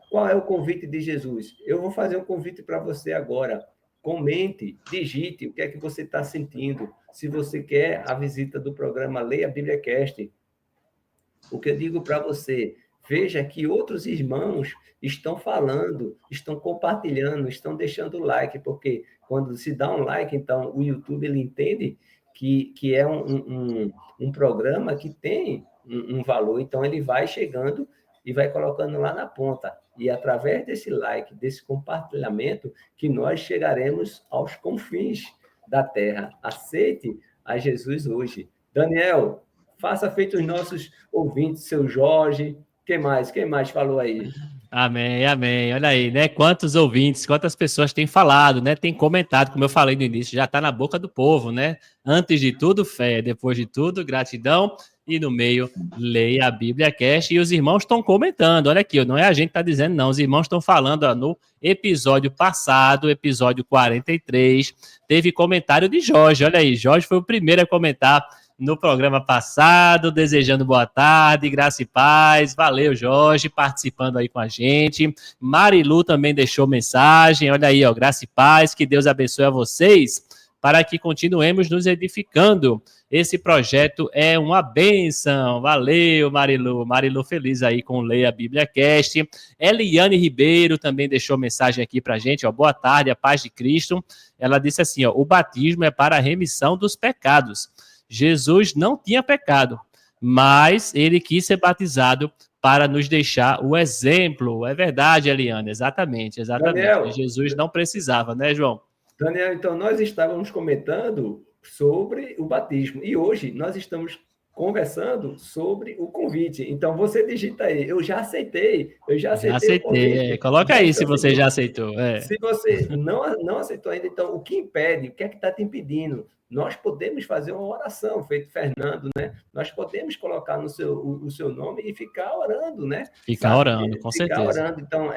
Qual é o convite de Jesus? Eu vou fazer um convite para você agora. Comente, digite o que é que você está sentindo. Se você quer a visita do programa Leia a Bíblia Cast, o que eu digo para você, veja que outros irmãos estão falando, estão compartilhando, estão deixando like, porque quando se dá um like, então o YouTube ele entende que é um programa que tem um valor, então ele vai chegando e vai colocando lá na ponta. E através desse like, desse compartilhamento, que nós chegaremos aos confins da terra. Aceite a Jesus hoje. Daniel, faça feito os nossos ouvintes, seu Jorge. Quem mais? Quem mais falou aí? Amém, amém. Olha aí, né? Quantos ouvintes, quantas pessoas têm falado, né? Têm comentado, como eu falei no início, já está na boca do povo, né? Antes de tudo, fé. Depois de tudo, gratidão. E no meio, leia a Bíblia Cast. E os irmãos estão comentando. Olha aqui, não é a gente que está dizendo, não. Os irmãos estão falando ó, no episódio passado, episódio 43. Teve comentário de Jorge. Olha aí, Jorge foi o primeiro a comentar no programa passado, desejando boa tarde, graça e paz. Valeu, Jorge, participando aí com a gente. Marilu também deixou mensagem. Olha aí, ó, graça e paz, que Deus abençoe a vocês, para que continuemos nos edificando. Esse projeto é uma bênção. Valeu, Marilu. Marilu feliz aí com o Leia a Bíblia Cast. Eliane Ribeiro também deixou mensagem aqui pra gente, ó. Boa tarde, a paz de Cristo. Ela disse assim, ó, o batismo é para a remissão dos pecados. Jesus não tinha pecado, mas ele quis ser batizado para nos deixar o exemplo. É verdade, Eliane, exatamente. Daniel, Jesus não precisava, né, João? Daniel, então nós estávamos comentando sobre o batismo e hoje nós estamos conversando sobre o convite. Então você digita aí, eu já aceitei o convite. Coloca aí se você já aceitou. Se você não aceitou ainda, então o que impede? O que é que está te impedindo? Nós podemos fazer uma oração, feito Fernando, né? Nós podemos colocar no o seu nome e ficar orando, né? Ficar orando, com certeza. Orando. Então,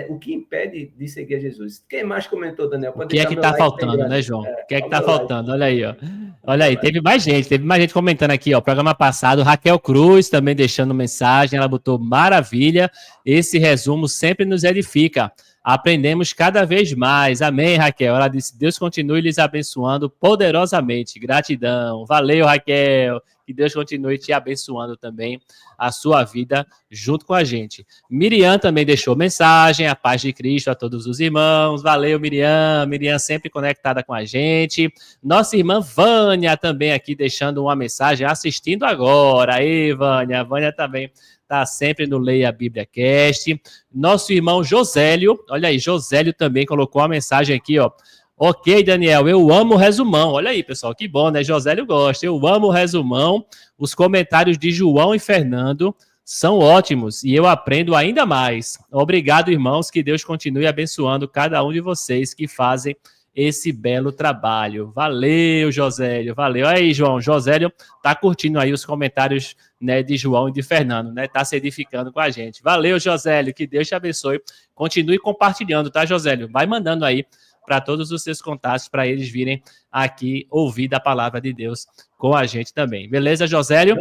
o que impede de seguir a Jesus? Quem mais comentou, Daniel? O que é que está faltando, né, João? O que é que está faltando? Olha aí, ó. Olha aí, teve mais gente comentando aqui, ó. Programa passado, Raquel Cruz também deixando mensagem, ela botou maravilha. Esse resumo sempre nos edifica. Aprendemos cada vez mais. Amém, Raquel. Ela disse, Deus continue lhes abençoando poderosamente. Gratidão. Valeu, Raquel. Que Deus continue te abençoando também a sua vida junto com a gente. Miriam também deixou mensagem. A paz de Cristo a todos os irmãos. Valeu, Miriam. Miriam sempre conectada com a gente. Nossa irmã Vânia também aqui deixando uma mensagem, assistindo agora. Aí, Vânia. Vânia também está sempre no Leia a Bíblia Cast. Nosso irmão Josélio, olha aí, Josélio também colocou uma mensagem aqui, ó. Ok, Daniel, eu amo o resumão. Olha aí, pessoal, que bom, né? Josélio gosta. Eu amo o resumão. Os comentários de João e Fernando são ótimos e eu aprendo ainda mais. Obrigado, irmãos, que Deus continue abençoando cada um de vocês que fazem esse belo trabalho. Valeu, Josélio, valeu. Aí, João, Josélio tá curtindo aí os comentários, né, de João e de Fernando, né? Tá se edificando com a gente. Valeu, Josélio, que Deus te abençoe. Continue compartilhando, tá, Josélio? Vai mandando aí para todos os seus contatos, para eles virem aqui ouvir da palavra de Deus com a gente também. Beleza, Josélio?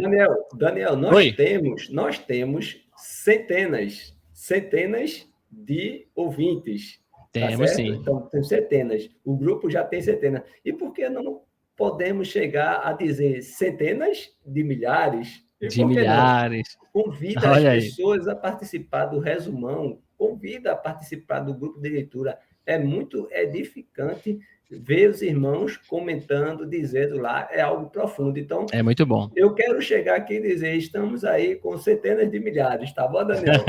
Daniel, nós temos centenas de ouvintes. Temos, tá, sim. Então, tem centenas. O grupo já tem centenas. E por que não podemos chegar a dizer centenas de milhares? De milhares. Não? Convida as pessoas a participar do resumão, convida a participar do grupo de leitura. É muito edificante ver os irmãos comentando, dizendo lá, é algo profundo. Então, É muito bom. eu quero chegar aqui e dizer, estamos aí com centenas de milhares, tá bom, Daniel?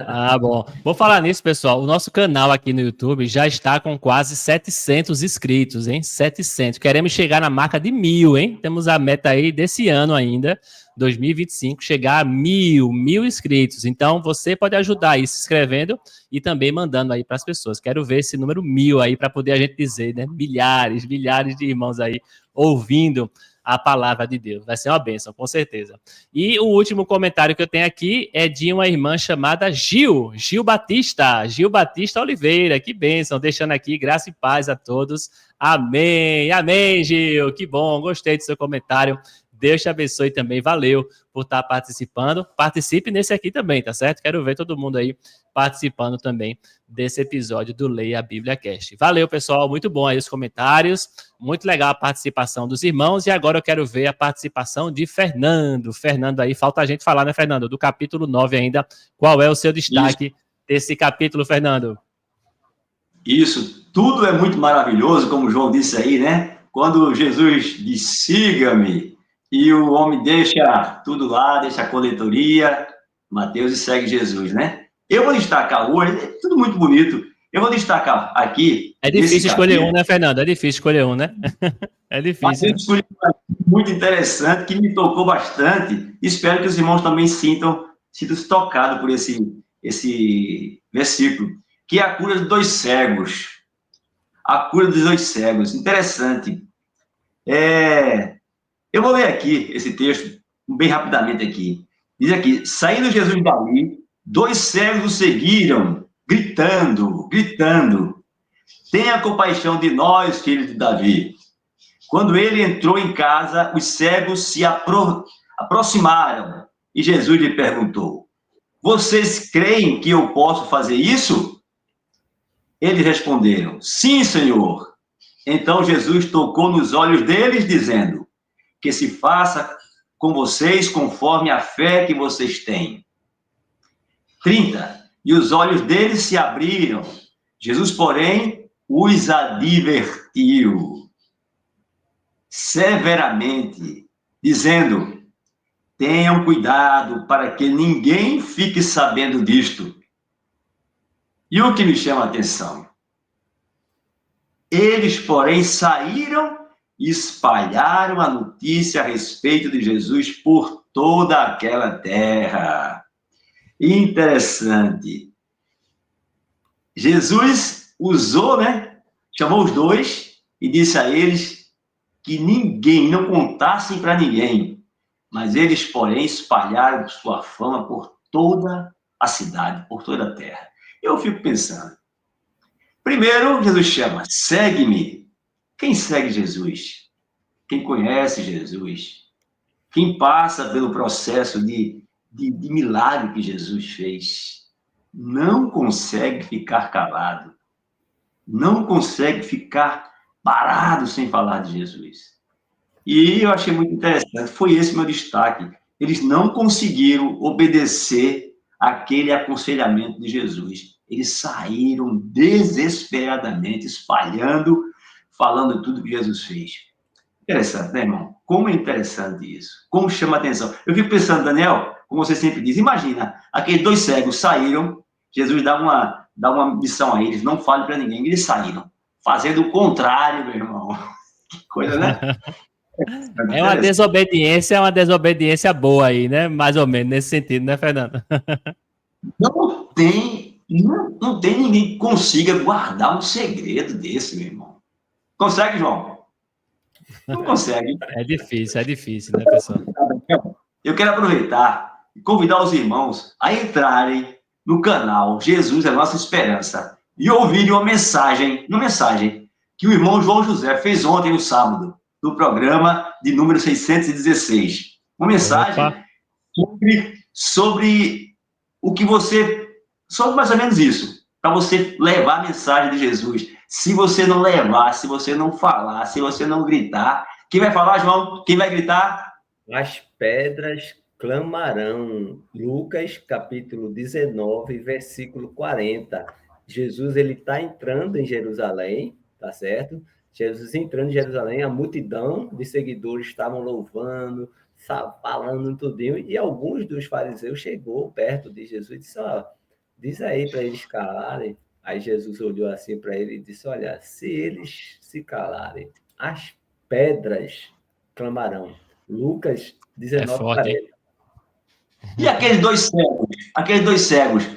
Ah, bom. Vou falar nisso, pessoal. O nosso canal aqui no YouTube já está com quase 700 inscritos, hein? 700. Queremos chegar na marca de 1.000, hein? Temos a meta aí desse ano ainda, 2025, chegar a 1.000 inscritos. Então, você pode ajudar aí se inscrevendo e também mandando aí para as pessoas. Quero ver esse número 1.000 aí para poder a gente dizer, né? Milhares de irmãos aí ouvindo a palavra de Deus. Vai ser uma bênção, com certeza. E o último comentário que eu tenho aqui é de uma irmã chamada Gil Batista Oliveira. Que bênção, deixando aqui graça e paz a todos. Amém, amém, Gil. Que bom, gostei do seu comentário. Deus te abençoe também. Valeu por estar participando. Participe nesse aqui também, tá certo? Quero ver todo mundo aí participando também desse episódio do Leia a Bíblia Cast. Valeu, pessoal. Muito bom aí os comentários. Muito legal a participação dos irmãos. E agora eu quero ver a participação de Fernando. Fernando aí, falta a gente falar, né, Fernando? Do capítulo 9 ainda. Qual é o seu destaque desse capítulo, Fernando? Isso, tudo é muito maravilhoso, como o João disse aí, né? Quando Jesus diz, siga-me, e o homem deixa tudo lá, deixa a coletoria, Mateus, e segue Jesus, né? Eu vou destacar hoje, é tudo muito bonito, eu vou destacar aqui... É difícil escolher um, né, Fernando? É difícil escolher um, né? É difícil, mas eu escolhi um muito interessante, que me tocou bastante, espero que os irmãos também sintam-se tocados por esse versículo, que é a cura de 2 cegos. A cura dos 2 cegos. Interessante. Eu vou ler aqui esse texto, bem rapidamente aqui. Diz aqui, saindo Jesus dali, 2 cegos o seguiram, gritando, tenha compaixão de nós, filhos de Davi. Quando ele entrou em casa, os cegos se aproximaram e Jesus lhe perguntou, vocês creem que eu posso fazer isso? Eles responderam, sim, Senhor. Então Jesus tocou nos olhos deles, dizendo, que se faça com vocês conforme a fé que vocês têm. 30. E os olhos deles se abriram. Jesus, porém, os advertiu severamente, dizendo, tenham cuidado para que ninguém fique sabendo disto. E o que me chama a atenção? Eles, porém, saíram e espalharam a notícia a respeito de Jesus por toda aquela terra. Interessante. Jesus usou, né? Chamou os 2 e disse a eles que não contassem para ninguém. Mas eles, porém, espalharam sua fama por toda a cidade, por toda a terra. Eu fico pensando. Primeiro, Jesus chama, segue-me. Quem segue Jesus? Quem conhece Jesus? Quem passa pelo processo de milagre que Jesus fez? Não consegue ficar calado. Não consegue ficar parado sem falar de Jesus. E eu achei muito interessante. Foi esse meu destaque. Eles não conseguiram obedecer aquele aconselhamento de Jesus. Eles saíram desesperadamente, espalhando, falando tudo que Jesus fez. Interessante, né, irmão? Como é interessante isso. Como chama a atenção. Eu fico pensando, Daniel, como você sempre diz, imagina, aqueles 2 cegos saíram, Jesus dá uma missão a eles, não fale para ninguém, eles saíram, fazendo o contrário, meu irmão. Que coisa, né? É uma desobediência boa aí, né? Mais ou menos nesse sentido, né, Fernando? Não tem ninguém que consiga guardar um segredo desse, meu irmão. Consegue, João? Não consegue. É difícil, né, pessoal? Eu quero aproveitar e convidar os irmãos a entrarem no canal Jesus é a Nossa Esperança e ouvirem uma mensagem que o irmão João José fez ontem, no sábado, no programa de número 616. Uma mensagem sobre o que você... Sobre mais ou menos isso, para você levar a mensagem de Jesus. Se você não levar, se você não falar, se você não gritar... Quem vai falar, João? Quem vai gritar? As pedras clamarão. Lucas, capítulo 19, versículo 40. Jesus ele está entrando em Jerusalém tá certo? Jesus entrando em Jerusalém, a multidão de seguidores estavam louvando, falando tudinho, e alguns dos fariseus chegou perto de Jesus e disse, ó, diz aí para eles calarem. Aí Jesus olhou assim para ele e disse, olha, se eles se calarem, as pedras clamarão. Lucas É 19, forte, hein? 40. E aqueles dois cegos,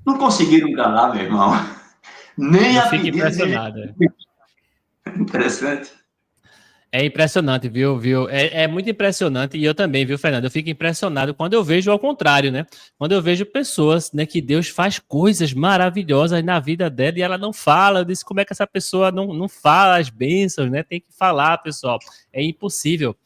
não conseguiram calar, meu irmão. Nem Eu a fico pedido de... impressionado. Interessante. É impressionante, viu? É muito impressionante, e eu também, viu, Fernando? Eu fico impressionado quando eu vejo ao contrário, né? Quando eu vejo pessoas, né, que Deus faz coisas maravilhosas na vida dela e ela não fala. Eu disse, como é que essa pessoa não fala as bênçãos, né? Tem que falar, pessoal. É impossível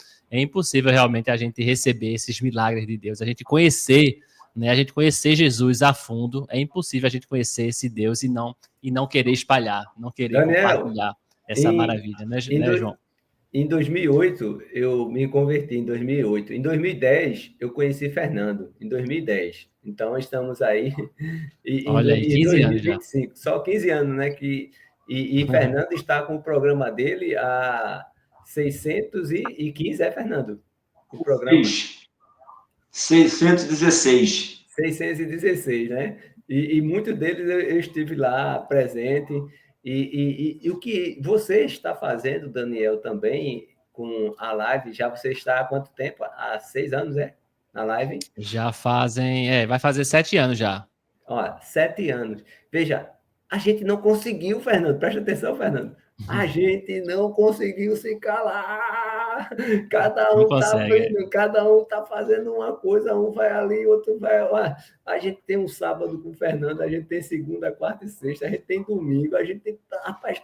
realmente a gente receber esses milagres de Deus, a gente conhecer, né? A gente conhecer Jesus a fundo. É impossível a gente conhecer esse Deus e não querer espalhar, não querer Daniel, compartilhar essa em, maravilha, em, né, do- João? em 2008, eu me converti em 2008. Em 2010, eu conheci Fernando, em 2010. Então, estamos aí Olha aí, em 15 anos já. 2025. Só 15 anos, né? E Fernando está com o programa dele há 615, é, Fernando? O programa? 616. 616, né? E muitos deles eu estive lá presente. E o que você está fazendo, Daniel, também com a live, já você está há quanto tempo? Há 6 anos, é? Na live? Já fazem, vai fazer 7 anos já. Ó, 7 anos. Veja, a gente não conseguiu, Fernando, presta atenção, Fernando. A gente não conseguiu se calar. Não consegue. Cada um tá fazendo uma coisa, um vai ali, outro vai. Ó, a gente tem um sábado com o Fernando, a gente tem segunda, quarta e sexta, a gente tem domingo, a gente tem. Rapaz,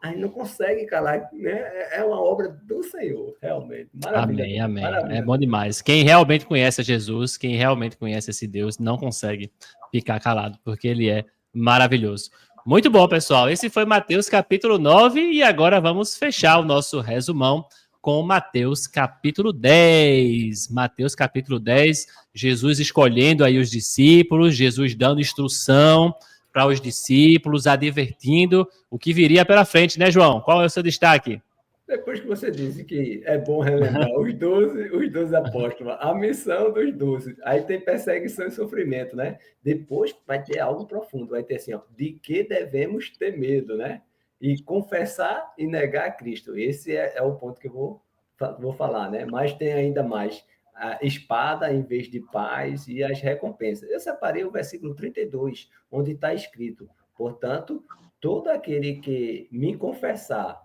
a gente não consegue calar, né? É uma obra do Senhor, realmente. Maravilha, Amém, amém. É maravilha. bom demais. Quem realmente conhece a Jesus, quem realmente conhece esse Deus, não consegue ficar calado, porque ele é maravilhoso. Muito bom, pessoal. Esse foi Mateus capítulo 9 e agora vamos fechar o nosso resumão com Mateus capítulo 10. Mateus capítulo 10, Jesus escolhendo aí os discípulos, Jesus dando instrução para os discípulos, advertindo o que viria pela frente, né, João? Qual é o seu destaque? Depois que você disse que é bom relembrar os doze apóstolos, a missão dos 12, aí tem perseguição e sofrimento, né? Depois vai ter algo profundo, vai ter assim, ó, de que devemos ter medo, né? E confessar e negar a Cristo. Esse é o ponto que eu vou falar, né? Mas tem ainda mais a espada em vez de paz e as recompensas. Eu separei o versículo 32, onde está escrito, portanto, todo aquele que me confessar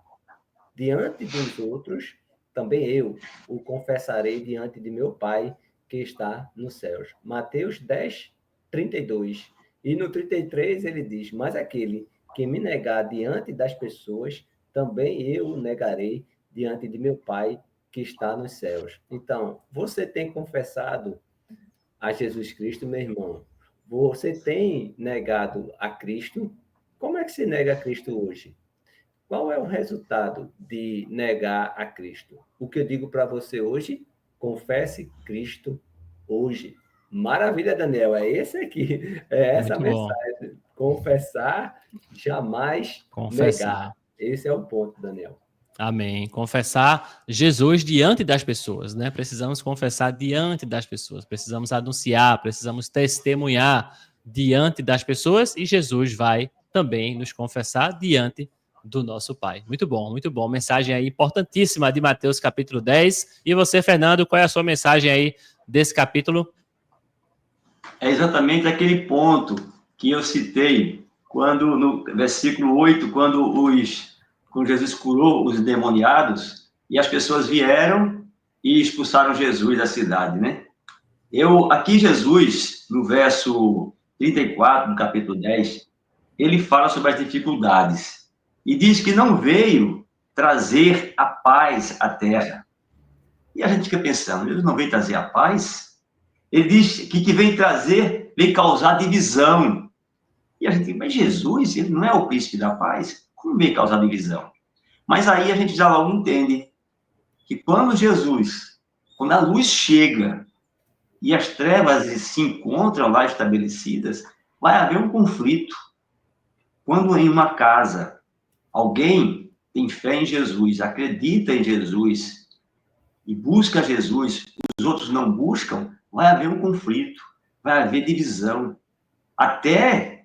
diante dos outros, também eu o confessarei diante de meu Pai que está nos céus. Mateus 10, 32. E no 33 ele diz, mas aquele que me negar diante das pessoas, também eu o negarei diante de meu Pai que está nos céus. Então, você tem confessado a Jesus Cristo, meu irmão? Você tem negado a Cristo? Como é que se nega a Cristo hoje? Qual é o resultado de negar a Cristo? O que eu digo para você hoje, confesse Cristo hoje. Maravilha, Daniel, é esse aqui, é essa a Muito bom. mensagem. Confessar, jamais negar. Confessar. Esse é o ponto, Daniel. Amém. Confessar Jesus diante das pessoas, né? Precisamos confessar diante das pessoas, precisamos anunciar, precisamos testemunhar diante das pessoas e Jesus vai também nos confessar diante do nosso Pai. Muito bom, muito bom. Mensagem aí importantíssima de Mateus capítulo 10. E você, Fernando, qual é a sua mensagem aí desse capítulo? É exatamente aquele ponto que eu citei quando no versículo 8, quando Jesus curou os endemoniados e as pessoas vieram e expulsaram Jesus da cidade, né? Aqui Jesus, no verso 34 do capítulo 10, ele fala sobre as dificuldades e diz que não veio trazer a paz à terra. E a gente fica pensando, ele não veio trazer a paz? Ele diz que vem causar divisão. E a gente, mas Jesus, ele não é o príncipe da paz? Como vem causar divisão? Mas aí a gente já logo entende que quando a luz chega e as trevas se encontram lá estabelecidas, vai haver um conflito. Quando em uma casa alguém tem fé em Jesus, acredita em Jesus e busca Jesus, os outros não buscam, vai haver um conflito, vai haver divisão, até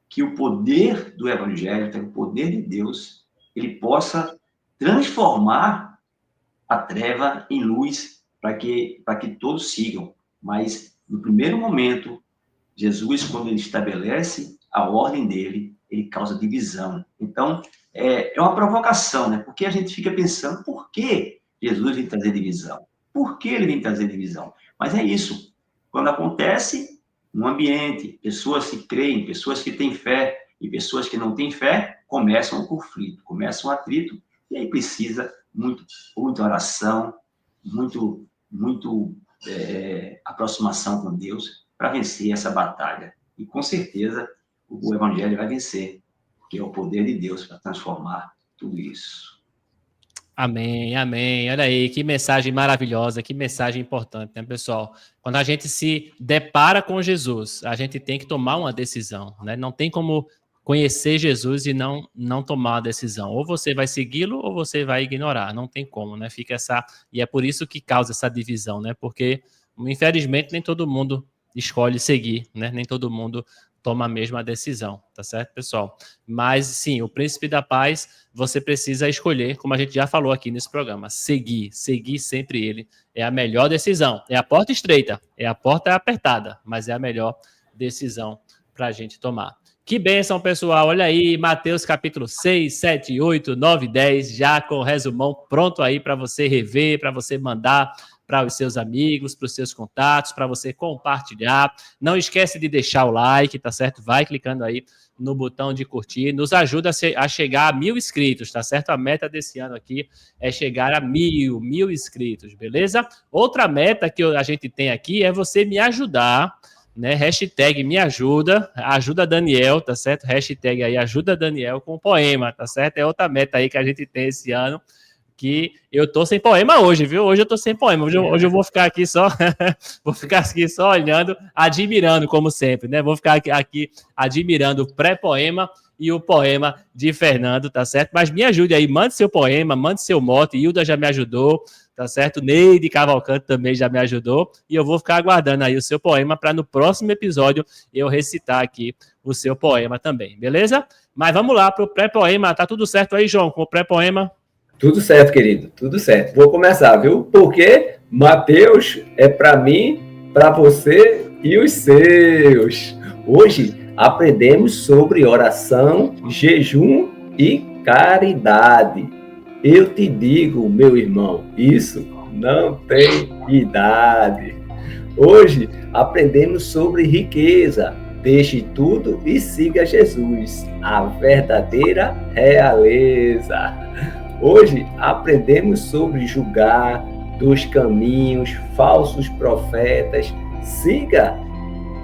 que o poder do Evangelho, o poder de Deus, ele possa transformar a treva em luz para que todos sigam. Mas, no primeiro momento, Jesus, quando ele estabelece a ordem dele, ele causa divisão. Então, é uma provocação, né? Porque a gente fica pensando, por que Jesus vem trazer divisão? Por que ele vem trazer divisão? Mas é isso. Quando acontece no ambiente, pessoas que creem, pessoas que têm fé e pessoas que não têm fé, começam um conflito, começa um atrito, e aí precisa muita oração, muito aproximação com Deus para vencer essa batalha. E com certeza o Evangelho vai vencer, que é o poder de Deus para transformar tudo isso. Amém, amém. Olha aí, que mensagem maravilhosa, que mensagem importante, né, pessoal? Quando a gente se depara com Jesus, a gente tem que tomar uma decisão, né? Não tem como conhecer Jesus e não tomar uma decisão. Ou você vai segui-lo ou você vai ignorar. Não tem como, né? Fica essa... E é por isso que causa essa divisão, né? Porque, infelizmente, nem todo mundo escolhe seguir, né? Nem todo mundo toma a mesma decisão, tá certo, pessoal? Mas, sim, o príncipe da paz, você precisa escolher, como a gente já falou aqui nesse programa, seguir sempre ele. É a melhor decisão. É a porta estreita, é a porta apertada, mas é a melhor decisão para a gente tomar. Que bênção, pessoal. Olha aí, Mateus capítulo 6, 7, 8, 9, 10, já com o resumão pronto aí para você rever, para você mandar para os seus amigos, para os seus contatos, para você compartilhar. Não esquece de deixar o like, tá certo? Vai clicando aí no botão de curtir. Nos ajuda a chegar a 1.000 inscritos, tá certo? A meta desse ano aqui é chegar a 1.000 inscritos, beleza? Outra meta que a gente tem aqui é você me ajudar, né? Hashtag me ajuda Daniel, tá certo? Hashtag aí ajuda Daniel com poema, tá certo? É outra meta aí que a gente tem esse ano, que eu tô sem poema hoje, viu? Hoje eu tô sem poema. Hoje eu vou ficar aqui só olhando, admirando, como sempre, né? Vou ficar aqui admirando o pré-poema e o poema de Fernando, tá certo? Mas me ajude aí, mande seu poema, mande seu mote. Hilda já me ajudou, tá certo? Neide Cavalcante também já me ajudou. E eu vou ficar aguardando aí o seu poema para no próximo episódio eu recitar aqui o seu poema também, beleza? Mas vamos lá pro pré-poema. Tá tudo certo aí, João, com o pré-poema? Tudo certo, querido, tudo certo. Vou começar, viu? Porque Mateus é para mim, para você e os seus. Hoje aprendemos sobre oração, jejum e caridade. Eu te digo, meu irmão, isso não tem idade. Hoje aprendemos sobre riqueza. Deixe tudo e siga Jesus, a verdadeira realeza. Hoje aprendemos sobre julgar, dos caminhos, falsos profetas. Siga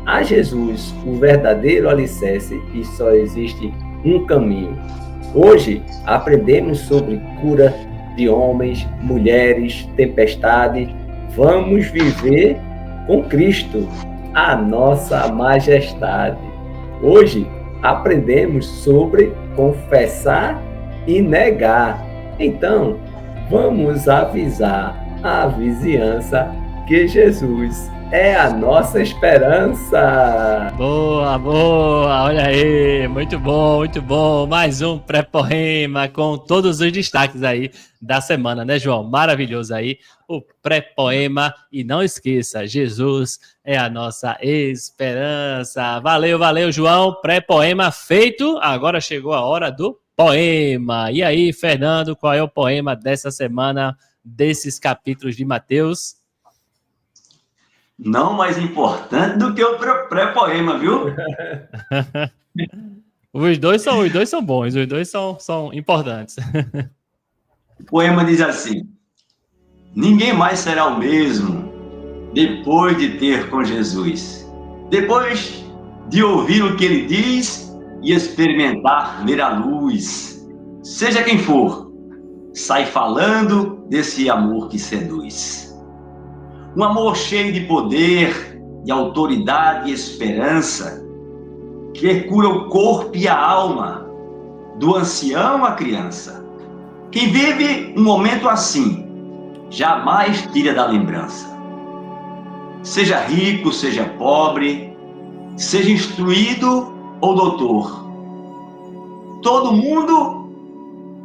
a Jesus, o verdadeiro alicerce, e só existe um caminho. Hoje aprendemos sobre cura de homens, mulheres, tempestade. Vamos viver com Cristo, a nossa majestade. Hoje aprendemos sobre confessar e negar. Então, vamos avisar a vizinhança que Jesus é a nossa esperança. Boa, boa, olha aí, muito bom. Mais um pré-poema com todos os destaques aí da semana, né, João? Maravilhoso aí, o pré-poema. E não esqueça, Jesus é a nossa esperança. Valeu, João. Pré-poema feito. Agora chegou a hora do poema. E aí, Fernando, qual é o poema dessa semana, desses capítulos de Mateus? Não mais importante do que o pré-poema, viu? Os dois são bons, os dois são importantes. O poema diz assim: ninguém mais será o mesmo depois de ter com Jesus. Depois de ouvir o que ele diz e experimentar ver a luz. Seja quem for, sai falando desse amor que seduz. Um amor cheio de poder, de autoridade e esperança, que cura o corpo e a alma, do ancião à criança. Quem vive um momento assim, jamais tira da lembrança. Seja rico, seja pobre, seja instruído ou doutor, todo mundo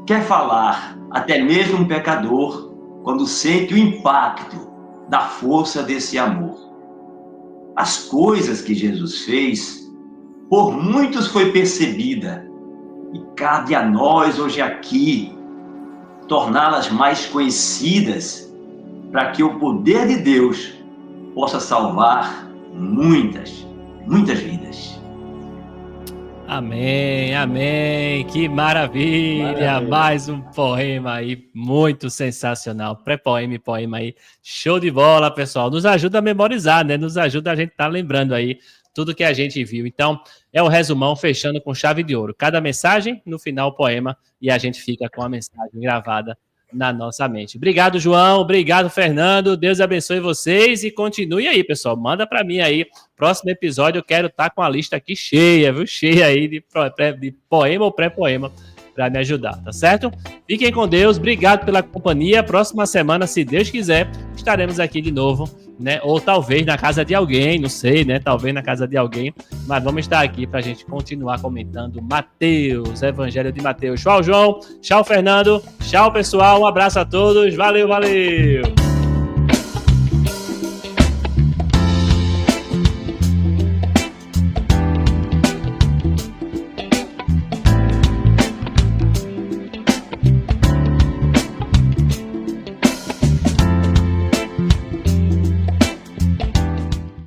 quer falar, até mesmo um pecador, quando sente o impacto da força desse amor. As coisas que Jesus fez, por muitos foi percebida, e cabe a nós hoje aqui torná-las mais conhecidas, para que o poder de Deus possa salvar muitas vidas. Amém, amém, que maravilha. Mais um poema aí, muito sensacional, pré-poema e poema aí, show de bola, pessoal, nos ajuda a memorizar, né, nos ajuda a gente estar lembrando aí tudo que a gente viu. Então, é o resumão fechando com chave de ouro, cada mensagem, no final o poema, e a gente fica com a mensagem gravada na nossa mente. Obrigado, João, obrigado, Fernando, Deus abençoe vocês e continue aí, pessoal, manda para mim aí, próximo episódio eu quero estar com a lista aqui cheia, viu, cheia aí de poema ou pré-poema para me ajudar, tá certo? Fiquem com Deus, obrigado pela companhia, próxima semana, se Deus quiser, estaremos aqui de novo, né, ou talvez na casa de alguém, não sei, né, talvez na casa de alguém, mas vamos estar aqui para a gente continuar comentando Mateus, Evangelho de Mateus. Tchau, João, tchau, Fernando, tchau, pessoal, um abraço a todos, valeu, valeu!